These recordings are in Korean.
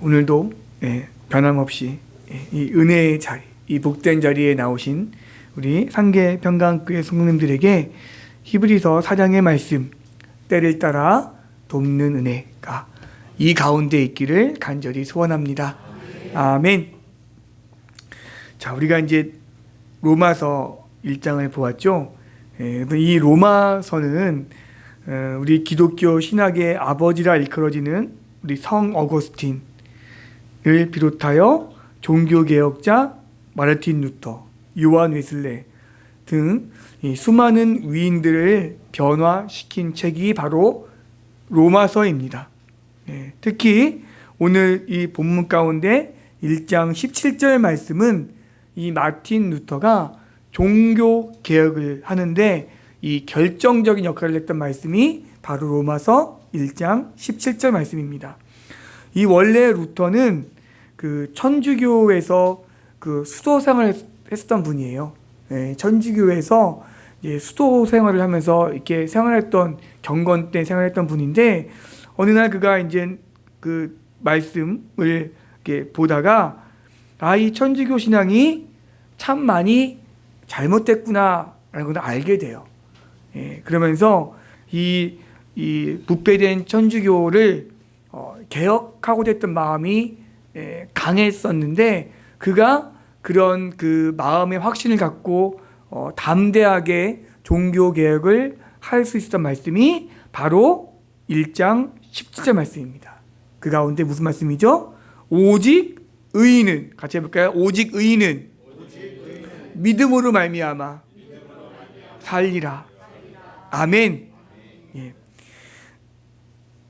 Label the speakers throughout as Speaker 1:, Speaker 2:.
Speaker 1: 오늘도 변함없이 이 은혜의 자리, 이 복된 자리에 나오신 우리 상계 평강교회 성도님들에게 히브리서 4장의 말씀, 때를 따라 돕는 은혜가 이 가운데 있기를 간절히 소원합니다. 아멘. 자, 우리가 이제 로마서 1장을 보았죠. 이 로마서는 우리 기독교 신학의 아버지라 일컬어지는 우리 성 어거스틴을 비롯하여 종교개혁자 마르틴 루터, 요한 웨슬레 등 수많은 위인들을 변화시킨 책이 바로 로마서입니다. 특히 오늘 이 본문 가운데 1장 17절 말씀은 이 마틴 루터가 종교개혁을 하는데 이 결정적인 역할을 했던 말씀이 바로 로마서 1장 17절 말씀입니다. 이 원래 루터는 그 천주교에서 그 수도 생활을 했었던 분이에요. 천주교에서 이제 수도 생활을 하면서 이렇게 생활했던 경건 때 생활했던 분인데 어느 날 그가 이제 그 말씀을 이렇게 보다가 이 천주교 신앙이 참 많이 잘못됐구나라는 걸 알게 돼요. 그러면서 이 부패된 천주교를 개혁하고자 했던 마음이 강했었는데 그가 그런 그 마음의 확신을 갖고 담대하게 종교개혁을 할 수 있었던 말씀이 바로 1장 17절 말씀입니다. 그 가운데 무슨 말씀이죠? 오직 의인은, 같이 해볼까요? 오직 의인은 믿음으로 말미암아 살리라. 아멘.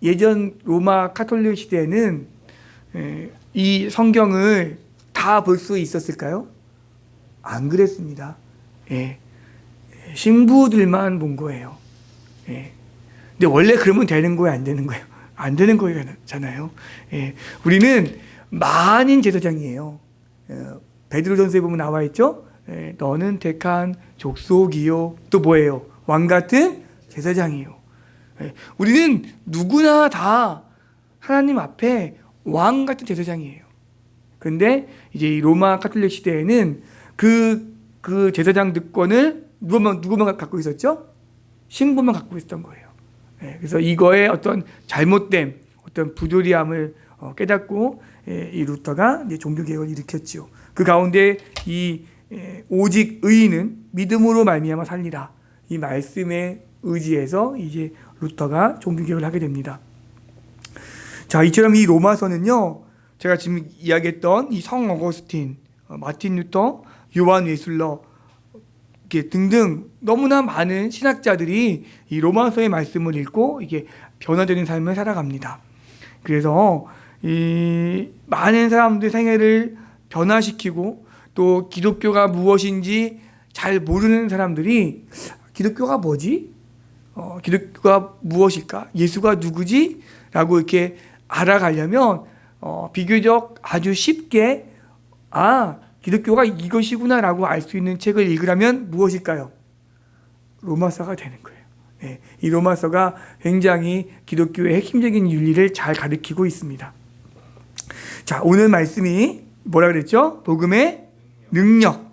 Speaker 1: 예전 로마 카톨릭 시대에는 이 성경을 다 볼 수 있었을까요? 안 그랬습니다. 신부들만 본 거예요. 근데 원래 그러면 되는 거예요? 안 되는 거예요? 안 되는 거잖아요. 우리는 만인 제사장이에요. 베드로전서에 보면 나와 있죠? 너는 택한 족속이요. 또 뭐예요? 왕 같은 제사장이요. 우리는 누구나 다 하나님 앞에 왕 같은 제사장이에요. 근데 이제 이 로마 카톨릭 시대에는 그 제사장 득권을 누구만 갖고 있었죠? 신부만 갖고 있었던 거예요. 그래서 이거의 어떤 잘못됨, 어떤 부조리함을 깨닫고 이 루터가 이제 종교개혁을 일으켰죠. 그 가운데 이 오직 의인은 믿음으로 말미암아 살리라. 이 말씀에 의지해서 이제 루터가 종교개혁을 하게 됩니다. 자, 이처럼 이 로마서는요, 제가 지금 이야기했던 이 성 어거스틴, 마틴 루터, 요한 웨슬러 등등 너무나 많은 신학자들이 이 로마서의 말씀을 읽고 이게 변화되는 삶을 살아갑니다. 그래서 이 많은 사람들의 생애를 변화시키고 또 기독교가 무엇인지 잘 모르는 사람들이 기독교가 뭐지? 기독교가 무엇일까? 예수가 누구지? 라고 이렇게 알아가려면 비교적 아주 쉽게 기독교가 이것이구나 라고 알 수 있는 책을 읽으라면 무엇일까요? 로마서가 되는 거예요. 이 로마서가 굉장히 기독교의 핵심적인 윤리를 잘 가르치고 있습니다. 자, 오늘 말씀이 뭐라 그랬죠? 복음의 능력.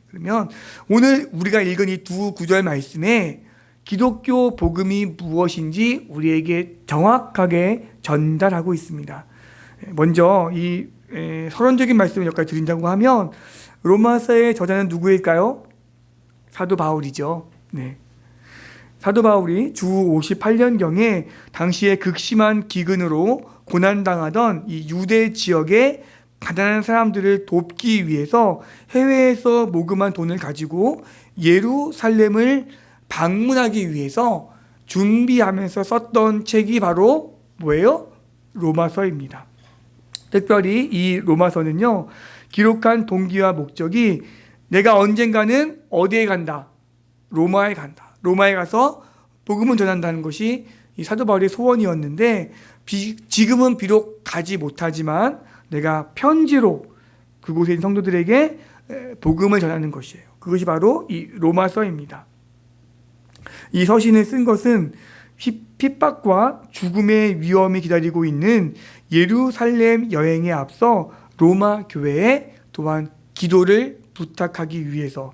Speaker 1: 그러면 오늘 우리가 읽은 이 두 구절 말씀에 기독교 복음이 무엇인지 우리에게 정확하게 전달하고 있습니다. 먼저 이 서론적인 말씀을 몇 가지 드린다고 하면 로마서의 저자는 누구일까요? 사도 바울이죠. 사도 바울이 주 58년경에 당시에 극심한 기근으로 고난당하던 이 유대 지역의 가난한 사람들을 돕기 위해서 해외에서 모금한 돈을 가지고 예루살렘을 방문하기 위해서 준비하면서 썼던 책이 바로 뭐예요? 로마서입니다. 특별히 이 로마서는요, 기록한 동기와 목적이 내가 언젠가는 어디에 간다? 로마에 간다. 로마에 가서 복음을 전한다는 것이 이 사도 바울의 소원이었는데 지금은 비록 가지 못하지만 내가 편지로 그곳에 있는 성도들에게 복음을 전하는 것이에요. 그것이 바로 이 로마서입니다. 이 서신을 쓴 것은 핍박과 죽음의 위험이 기다리고 있는 예루살렘 여행에 앞서 로마 교회에 또한 기도를 부탁하기 위해서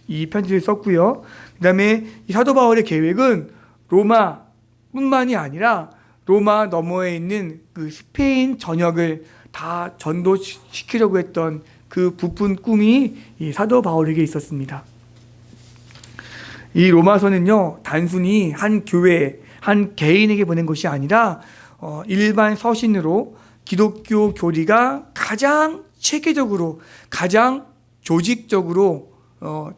Speaker 1: 이 편지를 썼고요. 그 다음에 이 사도 바울의 계획은 로마뿐만이 아니라 로마 너머에 있는 그 스페인 전역을 다 전도시키려고 했던 그 부푼 꿈이 이 사도 바울에게 있었습니다. 이 로마서는요, 단순히 한 교회, 한 개인에게 보낸 것이 아니라 일반 서신으로 기독교 교리가 가장 체계적으로, 가장 조직적으로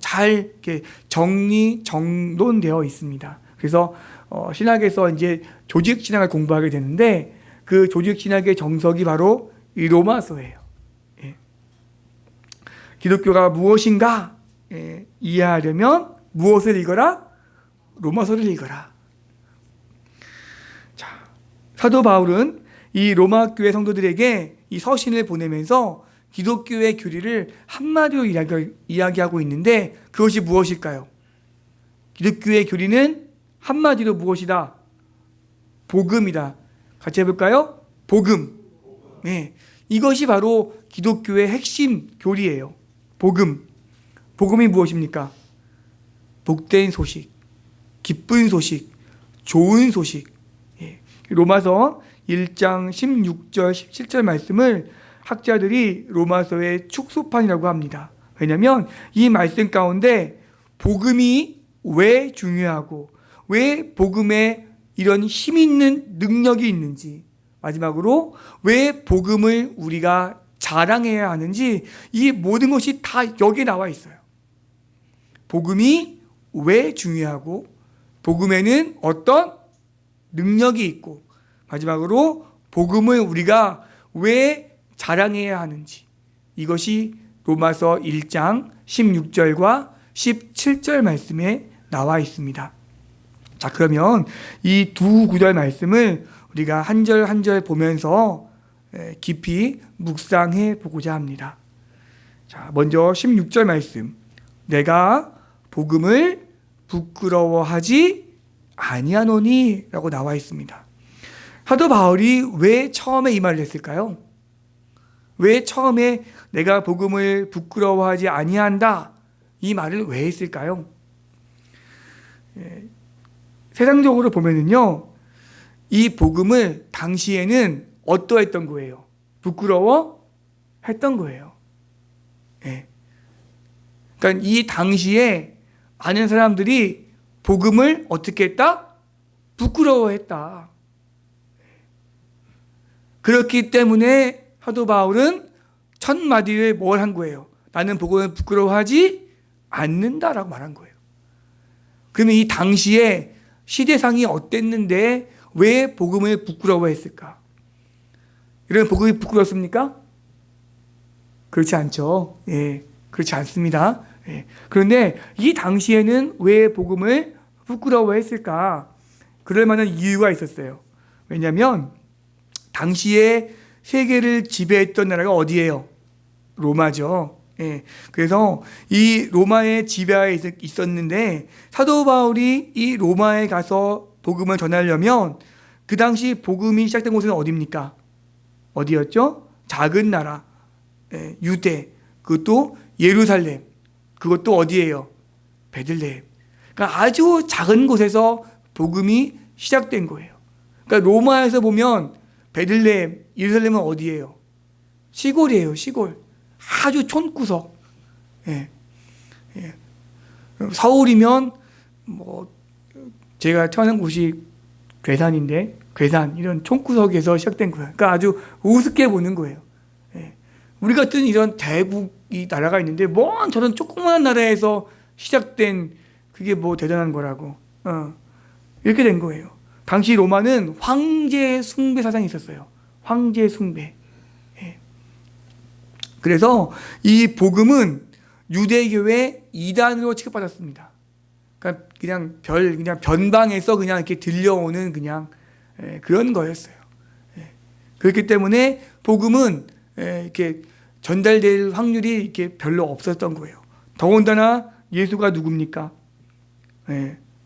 Speaker 1: 잘 이렇게 정돈되어 있습니다. 그래서 신학에서 이제 조직 신학을 공부하게 되는데 그 조직 신학의 정석이 바로 이 로마서예요. 예. 기독교가 무엇인가 이해하려면 무엇을 읽어라? 로마서를 읽어라. 자, 사도 바울은 이 로마 교회 성도들에게 이 서신을 보내면서 기독교의 교리를 한마디로 이야기하고 있는데 그것이 무엇일까요? 기독교의 교리는 한마디로 무엇이다? 복음이다. 같이 해볼까요? 복음. 네, 이것이 바로 기독교의 핵심 교리예요. 복음. 복음이 무엇입니까? 복된 소식, 기쁜 소식, 좋은 소식. 예. 로마서 1장 16절, 17절 말씀을 학자들이 로마서의 축소판이라고 합니다. 왜냐하면 이 말씀 가운데 복음이 왜 중요하고 왜 복음에 이런 힘 있는 능력이 있는지, 마지막으로 왜 복음을 우리가 자랑해야 하는지, 이 모든 것이 다 여기에 나와 있어요. 복음이 왜 중요하고 복음에는 어떤 능력이 있고, 마지막으로 복음을 우리가 왜 자랑해야 하는지, 이것이 로마서 1장 16절과 17절 말씀에 나와 있습니다. 자, 그러면 이 두 구절 말씀을 우리가 한 절 한 절 보면서 깊이 묵상해 보고자 합니다. 자, 먼저 16절 말씀. 내가 복음을 부끄러워하지 아니하노니 라고 나와 있습니다. 사도 바울이 왜 처음에 이 말을 했을까요? 왜 처음에 내가 복음을 부끄러워하지 아니한다 이 말을 왜 했을까요? 세상적으로 보면은요, 이 복음을 당시에는 어떠했던 거예요? 부끄러워 했던 거예요. 예. 그러니까 이 당시에 많은 사람들이 복음을 어떻게 했다? 부끄러워했다. 그렇기 때문에 사도 바울은 첫 마디에 뭘 한 거예요? 나는 복음을 부끄러워하지 않는다라고 말한 거예요. 그러면 이 당시에 시대상이 어땠는데 왜 복음을 부끄러워했을까? 이런 복음이 부끄럽습니까? 그렇지 않죠. 예, 그렇지 않습니다. 예. 그런데 이 당시에는 왜 복음을 부끄러워했을까? 그럴 만한 이유가 있었어요. 왜냐하면 당시에 세계를 지배했던 나라가 어디예요? 로마죠. 예. 그래서 이 로마의 지배하에 있었는데 사도 바울이 이 로마에 가서 복음을 전하려면 그 당시 복음이 시작된 곳은 어디입니까? 어디였죠? 작은 나라, 유대, 그것도 예루살렘, 그것도 어디예요? 베들레헴. 그러니까 아주 작은 곳에서 복음이 시작된 거예요. 그러니까 로마에서 보면 베들레헴, 예루살렘은 어디예요? 시골이에요, 시골. 아주 촌구석. 예. 예. 서울이면 뭐 제가 태어난 곳이 괴산인데 괴산 이런 촌구석에서 시작된 거예요. 그러니까 아주 우습게 보는 거예요. 예. 우리 같은 이런 대국이 나라가 있는데 뭔 저런 조그마한 나라에서 시작된 그게 뭐 대단한 거라고. 이렇게 된 거예요. 당시 로마는 황제 숭배 사상이 있었어요. 황제 숭배. 예. 그래서 이 복음은 유대교의 이단으로 취급받았습니다. 그러니까 그냥 변방에서 그냥 이렇게 들려오는 그냥 그런 거였어요. 예. 그렇기 때문에 복음은 이렇게 전달될 확률이 이렇게 별로 없었던 거예요. 더군다나 예수가 누굽니까?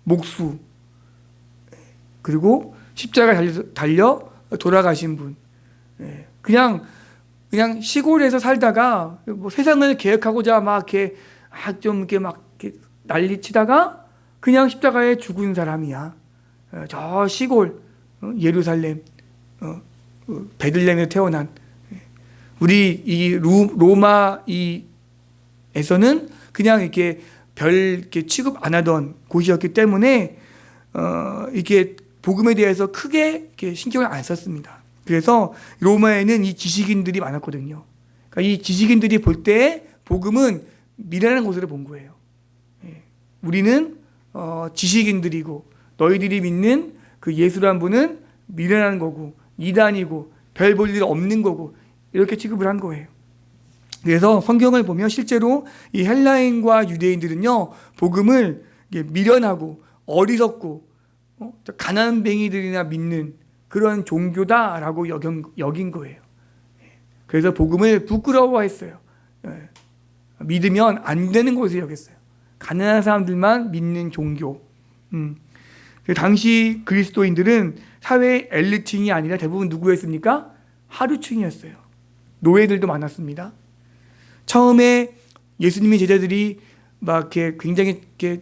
Speaker 1: 목수. 그리고 십자가에 달려 돌아가신 분. 예. 그냥 시골에서 살다가 뭐 세상을 계획하고자 막 이렇게 좀 이렇게 막 이렇게 난리치다가 그냥 십자가에 죽은 사람이야. 저 시골 예루살렘 베들레헴에서 태어난 우리 이 로마 에서는 그냥 이렇게 별 이렇게 취급 안 하던 곳이었기 때문에 이게 복음에 대해서 크게 이렇게 신경을 안 썼습니다. 그래서 로마에는 이 지식인들이 많았거든요. 그러니까 이 지식인들이 볼 때 복음은 미련한 곳으로 본 거예요. 우리는 지식인들이고 너희들이 믿는 그 예수란 분은 미련한 거고 이단이고 별 볼 일 없는 거고 이렇게 취급을 한 거예요. 그래서 성경을 보면 실제로 이 헬라인과 유대인들은요 복음을 미련하고 어리석고 가난뱅이들이나 믿는 그런 종교다라고 여긴 거예요. 그래서 복음을 부끄러워했어요. 믿으면 안 되는 것을 여겼어요. 가난한 사람들만 믿는 종교. 당시 그리스도인들은 사회 엘리트층이 아니라 대부분 누구였습니까? 하류층이었어요. 노예들도 많았습니다. 처음에 예수님의 제자들이 막 이렇게 굉장히 이렇게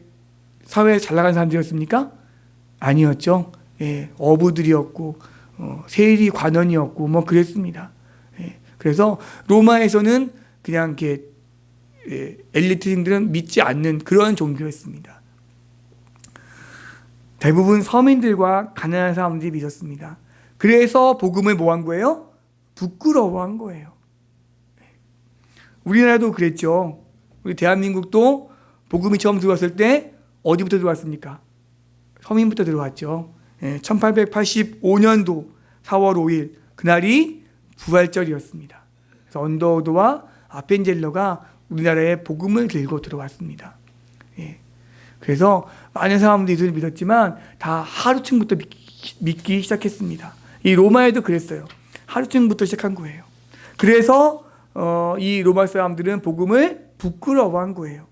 Speaker 1: 사회에 잘 나간 사람들이었습니까? 아니었죠. 어부들이었고 세리 관원이었고 뭐 그랬습니다. 그래서 로마에서는 그냥 이렇게 엘리트층들은 믿지 않는 그런 종교였습니다. 대부분 서민들과 가난한 사람들이 믿었습니다. 그래서 복음을 뭐 한 거예요? 부끄러워한 거예요. 우리나라도 그랬죠. 우리 대한민국도 복음이 처음 들어왔을 때 어디부터 들어왔습니까? 서민부터 들어왔죠. 1885년도 4월 5일 그날이 부활절이었습니다. 그래서 언더우드와 아펜젤러가 우리나라에 복음을 들고 들어왔습니다. 그래서 많은 사람들이 이들을 믿었지만 다 하루층부터 믿기 시작했습니다. 이 로마에도 그랬어요. 하루층부터 시작한 거예요. 그래서 이 로마 사람들은 복음을 부끄러워한 거예요.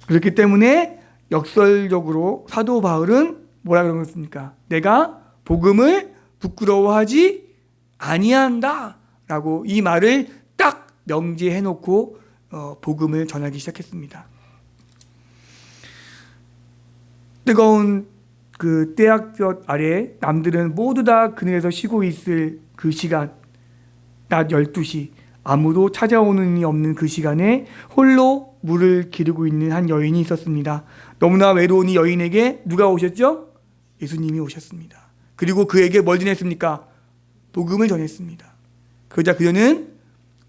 Speaker 1: 그렇기 때문에 역설적으로 사도 바울은 뭐라 그랬습니까? 내가 복음을 부끄러워하지 아니한다 라고 이 말을 딱 명제해 놓고 복음을 전하기 시작했습니다. 뜨거운 그 떼약볕 아래 남들은 모두 다 그늘에서 쉬고 있을 그 시간, 낮 12시 아무도 찾아오는 이 없는 그 시간에 홀로 물을 기르고 있는 한 여인이 있었습니다. 너무나 외로운 이 여인에게 누가 오셨죠? 예수님이 오셨습니다. 그리고 그에게 뭘 전했습니까? 복음을 전했습니다. 그러자 그녀는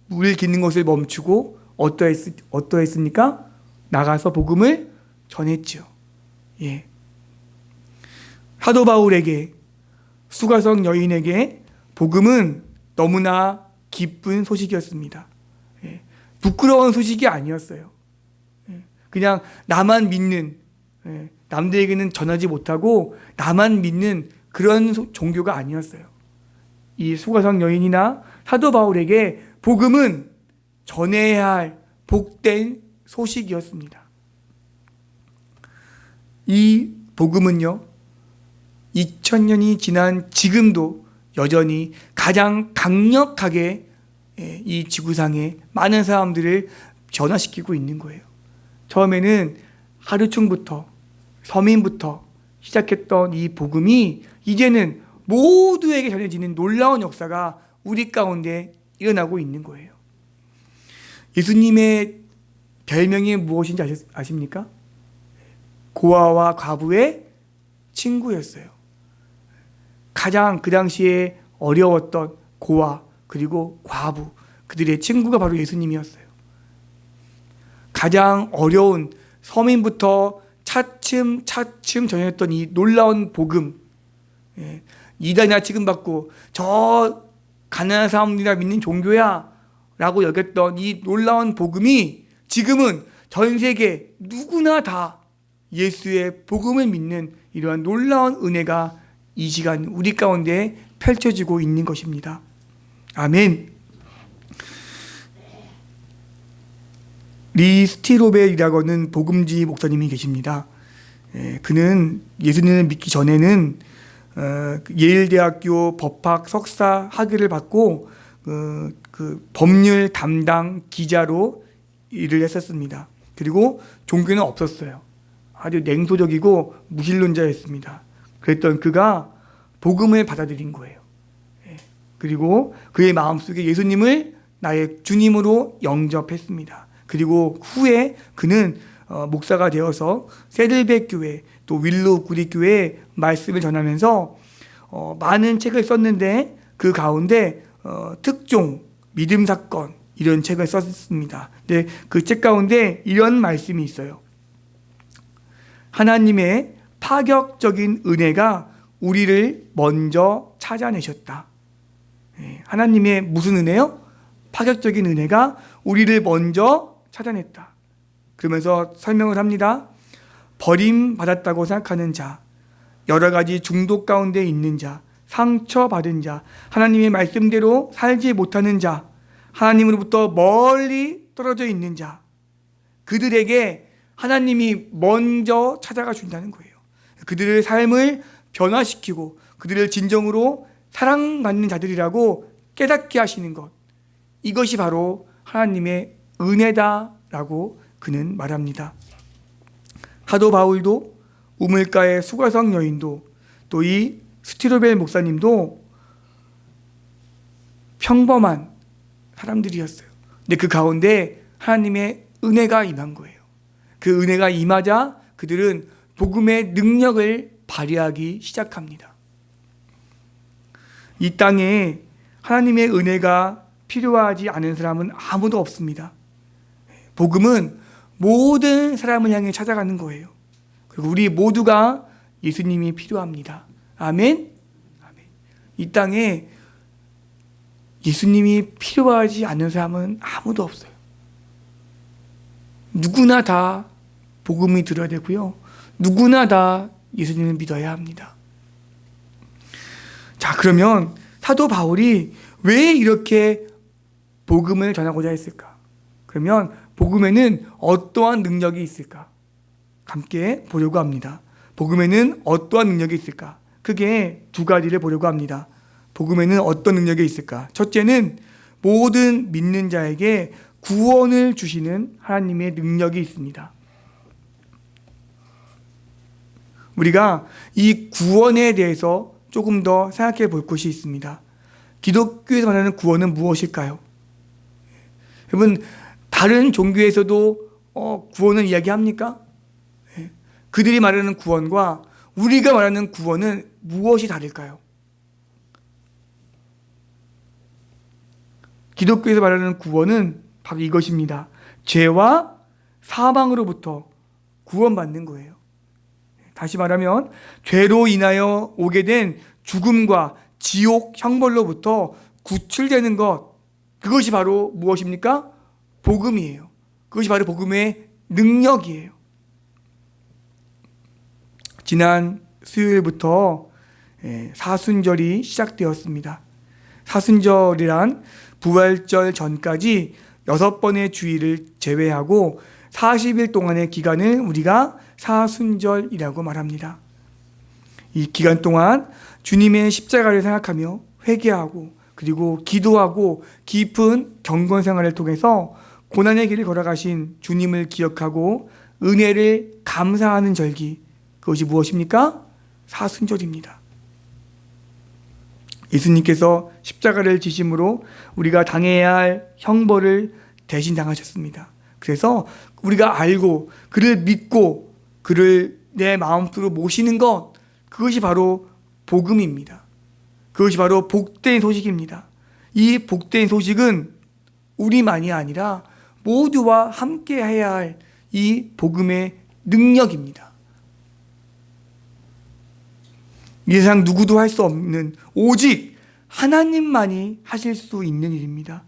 Speaker 1: 물 기르는 것을 멈추고 어떠했습니까? 나가서 복음을 전했죠. 사도 바울에게, 수가성 여인에게 복음은 너무나 기쁜 소식이었습니다. 부끄러운 소식이 아니었어요. 그냥 나만 믿는, 남들에게는 전하지 못하고 나만 믿는 그런 종교가 아니었어요. 이 수가성 여인이나 사도 바울에게 복음은 전해야 할 복된 소식이었습니다. 이 복음은요, 2000년이 지난 지금도 여전히 가장 강력하게 이 지구상에 많은 사람들을 변화시키고 있는 거예요. 처음에는 하루층부터 서민부터 시작했던 이 복음이 이제는 모두에게 전해지는 놀라운 역사가 우리 가운데 일어나고 있는 거예요. 예수님의 별명이 무엇인지 아십니까? 고아와 과부의 친구였어요. 가장 그 당시에 어려웠던 고아 그리고 과부, 그들의 친구가 바로 예수님이었어요. 가장 어려운 서민부터 차츰 전했던 이 놀라운 복음, 이단이나 취급받고 저 가난한 사람들이나 믿는 종교야 라고 여겼던 이 놀라운 복음이 지금은 전 세계 누구나 다 예수의 복음을 믿는 이러한 놀라운 은혜가 이 시간 우리 가운데 펼쳐지고 있는 것입니다. 아멘. 리 스티로벨이라고 하는 복음지 목사님이 계십니다. 그는 예수님을 믿기 전에는 예일대학교 법학 석사 학위를 받고 그 법률 담당 기자로 일을 했었습니다. 그리고 종교는 없었어요. 아주 냉소적이고 무신론자였습니다. 그랬던 그가 복음을 받아들인 거예요. 그리고 그의 마음속에 예수님을 나의 주님으로 영접했습니다. 그리고 후에 그는 목사가 되어서 세들백 교회 또 윌로우 구리 교회에 말씀을 전하면서 많은 책을 썼는데 그 가운데 특종, 믿음 사건 이런 책을 썼습니다. 근데 그 책 가운데 이런 말씀이 있어요. 하나님의 파격적인 은혜가 우리를 먼저 찾아내셨다. 하나님의 무슨 은혜요? 파격적인 은혜가 우리를 먼저 찾아냈다. 그러면서 설명을 합니다. 버림받았다고 생각하는 자, 여러 가지 중독 가운데 있는 자, 상처받은 자, 하나님의 말씀대로 살지 못하는 자, 하나님으로부터 멀리 떨어져 있는 자, 그들에게 하나님이 먼저 찾아가 준다는 거예요. 그들의 삶을 변화시키고 그들을 진정으로 사랑받는 자들이라고 깨닫게 하시는 것, 이것이 바로 하나님의 은혜다라고 그는 말합니다. 사도 바울도, 우물가의 수가성 여인도, 또 이 스티로벨 목사님도 평범한 사람들이었어요. 근데 그 가운데 하나님의 은혜가 임한 거예요. 그 은혜가 임하자 그들은 복음의 능력을 발휘하기 시작합니다. 이 땅에 하나님의 은혜가 필요하지 않은 사람은 아무도 없습니다. 복음은 모든 사람을 향해 찾아가는 거예요. 그리고 우리 모두가 예수님이 필요합니다. 아멘? 아멘. 이 땅에 예수님이 필요하지 않는 사람은 아무도 없어요. 누구나 다 복음이 들어야 되고요. 누구나 다 예수님을 믿어야 합니다. 자, 그러면 사도 바울이 왜 이렇게 복음을 전하고자 했을까? 그러면 복음에는 어떠한 능력이 있을까? 함께 보려고 합니다. 복음에는 어떠한 능력이 있을까? 크게 두 가지를 보려고 합니다. 복음에는 어떤 능력이 있을까? 첫째는 모든 믿는 자에게 구원을 주시는 하나님의 능력이 있습니다. 우리가 이 구원에 대해서 조금 더 생각해 볼 것이 있습니다. 기독교에서 말하는 구원은 무엇일까요? 여러분, 다른 종교에서도 구원을 이야기합니까? 그들이 말하는 구원과 우리가 말하는 구원은 무엇이 다를까요? 기독교에서 말하는 구원은 바로 이것입니다. 죄와 사망으로부터 구원받는 거예요. 다시 말하면 죄로 인하여 오게 된 죽음과 지옥 형벌로부터 구출되는 것, 그것이 바로 무엇입니까? 복음이에요. 그것이 바로 복음의 능력이에요. 지난 수요일부터 사순절이 시작되었습니다. 사순절이란 부활절 전까지 6번의 주일을 제외하고 40일 동안의 기간을 우리가 사순절이라고 말합니다. 이 기간 동안 주님의 십자가를 생각하며 회개하고 그리고 기도하고 깊은 경건 생활을 통해서 고난의 길을 걸어가신 주님을 기억하고 은혜를 감사하는 절기, 그것이 무엇입니까? 사순절입니다. 예수님께서 십자가를 지심으로 우리가 당해야 할 형벌을 대신 당하셨습니다. 그래서 우리가 알고 그를 믿고 그를 내 마음속으로 모시는 것, 그것이 바로 복음입니다. 그것이 바로 복된 소식입니다. 이 복된 소식은 우리만이 아니라 모두와 함께 해야 할 이 복음의 능력입니다. 이 세상 누구도 할 수 없는, 오직 하나님만이 하실 수 있는 일입니다.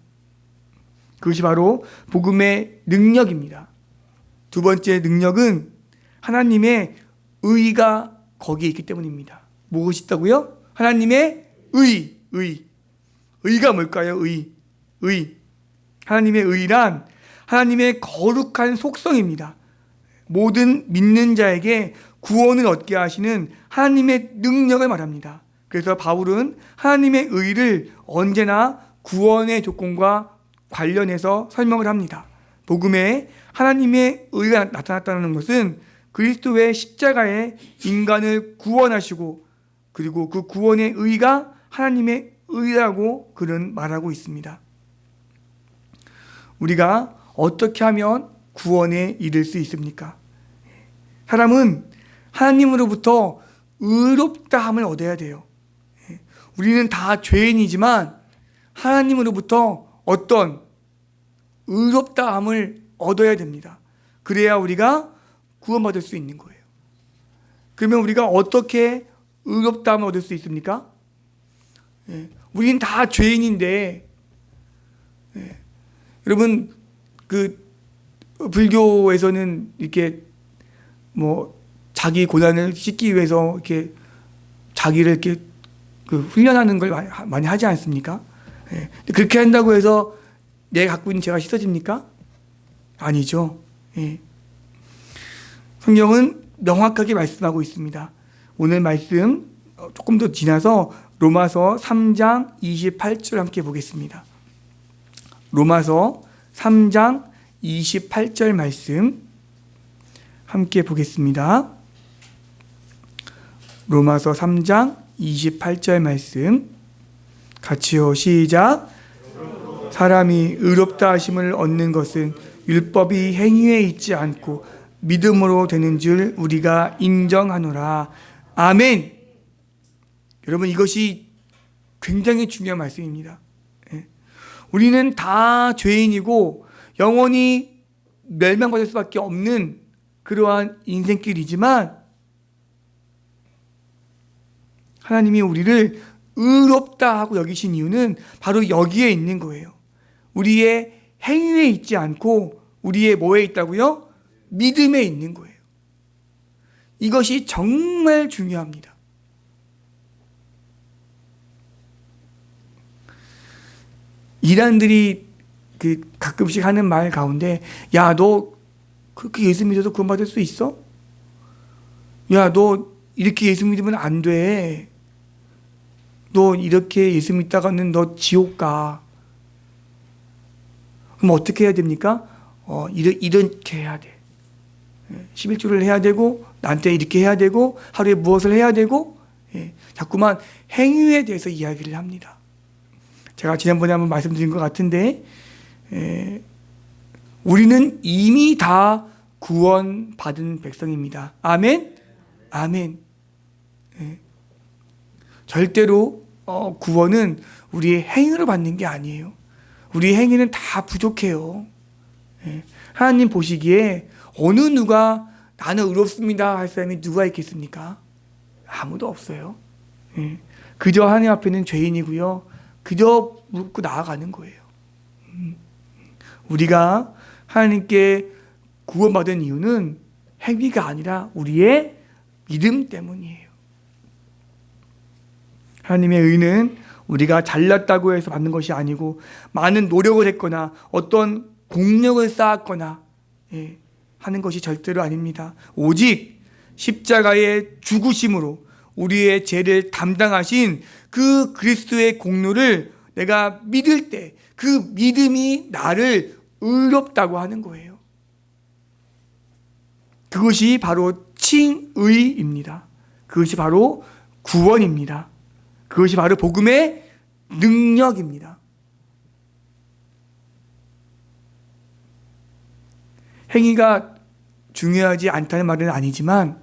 Speaker 1: 그것이 바로 복음의 능력입니다. 두 번째 능력은 하나님의 의가 거기에 있기 때문입니다. 무엇이 있다고요? 하나님의 의가 뭘까요? 의. 하나님의 의란 하나님의 거룩한 속성입니다. 모든 믿는 자에게 구원을 얻게 하시는 하나님의 능력을 말합니다. 그래서 바울은 하나님의 의를 언제나 구원의 조건과 관련해서 설명을 합니다. 복음에 하나님의 의가 나타났다는 것은 그리스도의 십자가에 인간을 구원하시고, 그리고 그 구원의 의가 하나님의 의라고 그는 말하고 있습니다. 우리가 어떻게 하면 구원에 이를 수 있습니까? 사람은 하나님으로부터 의롭다함을 얻어야 돼요. 우리는 다 죄인이지만 하나님으로부터 어떤 의롭다함을 얻어야 됩니다. 그래야 우리가 구원받을 수 있는 거예요. 그러면 우리가 어떻게 의롭다함을 얻을 수 있습니까? 우리는 다 죄인인데, 여러분, 불교에서는 이렇게 자기 고난을 씻기 위해서 이렇게 자기를 이렇게 훈련하는 걸 많이 하지 않습니까? 그렇게 한다고 해서 내가 갖고 있는 죄가 씻어집니까? 아니죠. 성경은 명확하게 말씀하고 있습니다. 오늘 말씀 조금 더 지나서 로마서 3장 28절 함께 보겠습니다. 로마서 3장 28절 말씀 함께 보겠습니다. 로마서 3장 28절 말씀 같이요. 시작. 사람이 의롭다 하심을 얻는 것은 율법이 행위에 있지 않고 믿음으로 되는 줄 우리가 인정하노라. 아멘. 여러분, 이것이 굉장히 중요한 말씀입니다. 우리는 다 죄인이고 영원히 멸망받을 수밖에 없는 그러한 인생길이지만 하나님이 우리를 의롭다 하고 여기신 이유는 바로 여기에 있는 거예요. 우리의 행위에 있지 않고 우리의 뭐에 있다고요? 믿음에 있는 거예요. 이것이 정말 중요합니다. 이단들이 가끔씩 하는 말 가운데, 야, 너 그렇게 예수 믿어서 구원받을 수 있어? 야, 너 이렇게 예수 믿으면 안 돼. 너 이렇게 예수 믿다가는 너 지옥 가. 그럼 어떻게 해야 됩니까? 이렇게 해야 돼. 11조를 해야 되고, 나한테 이렇게 해야 되고, 하루에 무엇을 해야 되고, 자꾸만 행위에 대해서 이야기를 합니다. 제가 지난번에 한번 말씀드린 것 같은데, 우리는 이미 다 구원받은 백성입니다. 아멘? 아멘. 절대로 구원은 우리의 행위로 받는 게 아니에요. 우리의 행위는 다 부족해요. 하나님 보시기에 어느 누가 나는 의롭습니다 할 사람이 누가 있겠습니까? 아무도 없어요. 그저 하나님 앞에는 죄인이고요. 그저 묻고 나아가는 거예요. 우리가 하나님께 구원받은 이유는 행위가 아니라 우리의 믿음 때문이에요. 하나님의 의는 우리가 잘났다고 해서 받는 것이 아니고 많은 노력을 했거나 어떤 공력을 쌓았거나 하는 것이 절대로 아닙니다. 오직 십자가의 죽으심으로 우리의 죄를 담당하신 그 그리스도의 공로를 내가 믿을 때 그 믿음이 나를 의롭다고 하는 거예요. 그것이 바로 칭의입니다. 그것이 바로 구원입니다. 그것이 바로 복음의 능력입니다. 행위가 중요하지 않다는 말은 아니지만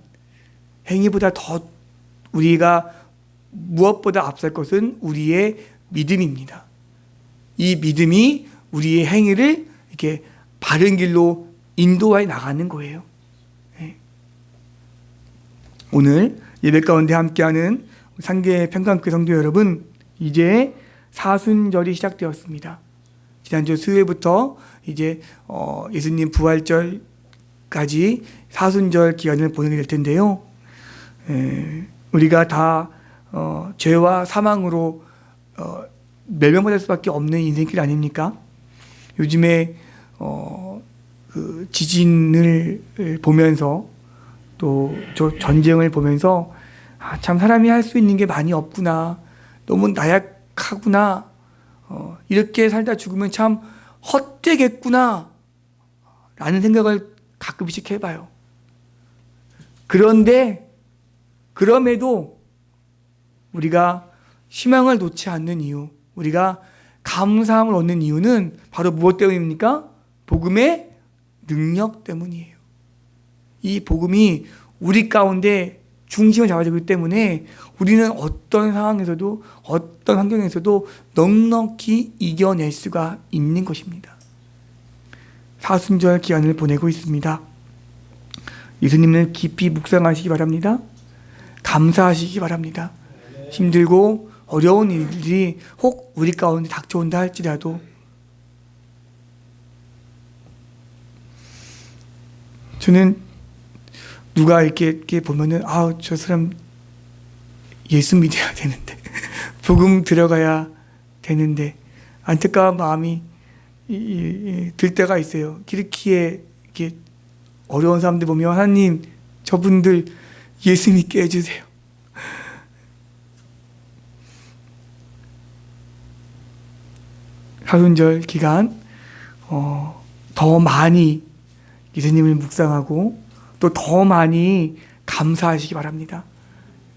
Speaker 1: 행위보다 더 우리가 무엇보다 앞설 것은 우리의 믿음입니다. 이 믿음이 우리의 행위를 이렇게 바른 길로 인도해 나가는 거예요. 오늘 예배 가운데 함께하는 상계 평강교회 성도 여러분, 이제 사순절이 시작되었습니다. 지난주 수요일부터 이제 예수님 부활절까지 사순절 기간을 보내게 될 텐데요. 우리가 다 죄와 사망으로 멸망받을 수밖에 없는 인생길 아닙니까? 요즘에 그 지진을 보면서 또 저 전쟁을 보면서 참 사람이 할 수 있는 게 많이 없구나. 너무 나약하구나. 이렇게 살다 죽으면 참 헛되겠구나. 라는 생각을 가끔씩 해봐요. 그런데 그럼에도 우리가 희망을 놓지 않는 이유, 우리가 감사함을 얻는 이유는 바로 무엇 때문입니까? 복음의 능력 때문이에요. 이 복음이 우리 가운데 중심을 잡아주기 때문에 우리는 어떤 상황에서도 어떤 환경에서도 넉넉히 이겨낼 수가 있는 것입니다. 사순절 기간을 보내고 있습니다. 예수님을 깊이 묵상하시기 바랍니다. 감사하시기 바랍니다. 힘들고 어려운 일들이 혹 우리 가운데 닥쳐온다 할지라도 저는 누가 이렇게 보면은 저 사람 예수 믿어야 되는데 복음 들어가야 되는데 안타까운 마음이 들 때가 있어요. 이렇게 어려운 사람들 보면 하나님 저분들 예수 믿게 해주세요. 사순절 기간 더 많이 예수님을 묵상하고 또 더 많이 감사하시기 바랍니다.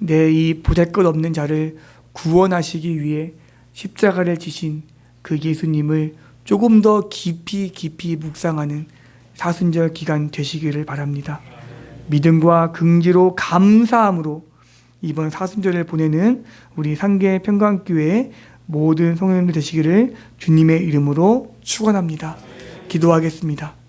Speaker 1: 내 이 보잘것없는 자를 구원하시기 위해 십자가를 지신 그 예수님을 조금 더 깊이 묵상하는 사순절 기간 되시기를 바랍니다. 믿음과 긍지로 감사함으로 이번 사순절을 보내는 우리 상계 평강교회 모든 성도님들 되시기를 주님의 이름으로 축원합니다. 기도하겠습니다.